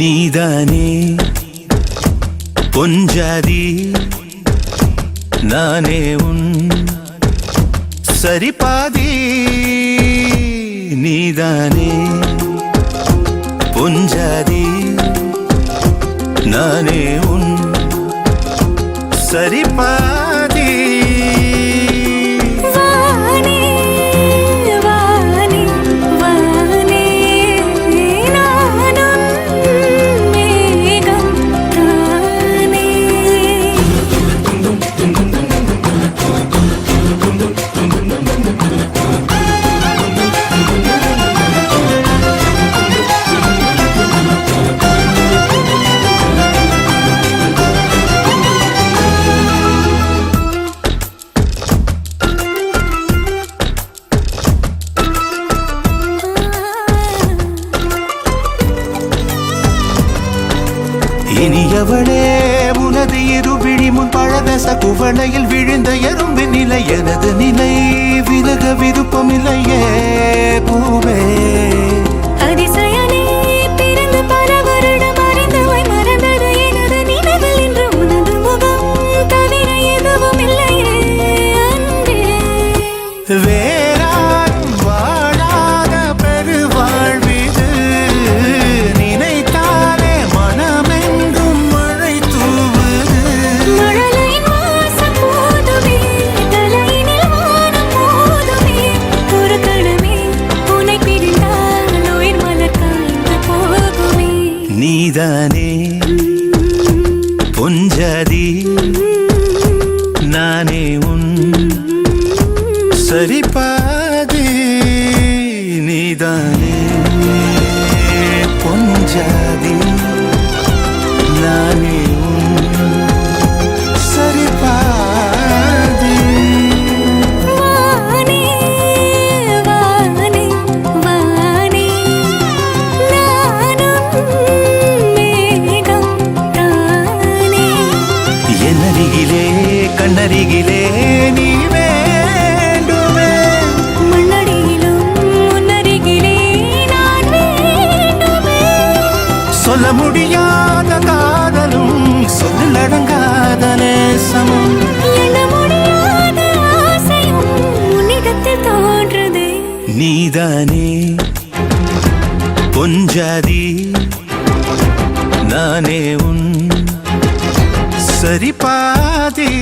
நீதானே பொஞ்சாதி நானே உன் சரிபாதி நீதானே பொஞ்சாதி நானே உன் சரிபாதி இனியவளே உனது இருவிழி முன் பழதச குவளையில் விழுந்த எறும்பு நிலை எனது நிலை விலக விருப்பமில்லையே பூவே அதிசயனே பிறந்து பல வருடம் அறிந்தவை மறந்தது எனது நினைவில் இன்று உனது முகம் தவிர எதுவும் இல்லையே அன்பே வேறாரும் வாழாத பெருவாழ்விது நினைத்தாலே மனமெங்கும் மழை தூவுது மழலையின் வாசம் போதுமே தலையினில் வானம் போதுமே ஒரு கணமே உன்னை பிரிந்தால் உயிர் மலர் காய்ந்து போகுமே நீதானே பொஞ்சாதி நானே உன் சரிபாதி நீதானே பொஞ்சாதி நானே உன் சரிபாதி வானே வானே வானே நானும் மேகம் தானே என்னருகிலே கண்ணருகிலே நீ வேண்டுமே மண்ணடியிலும் முன்னருகிலே நான் வேண்டுமே சொல்ல முடியாத காதலும் சொல்லடங்காத நேசமும் எண்ண முடியாத ஆசையும் உன்னிடத்தில் தோன்றுதே நீதானே பொஞ்சாதி நானே உன் சரிபாதி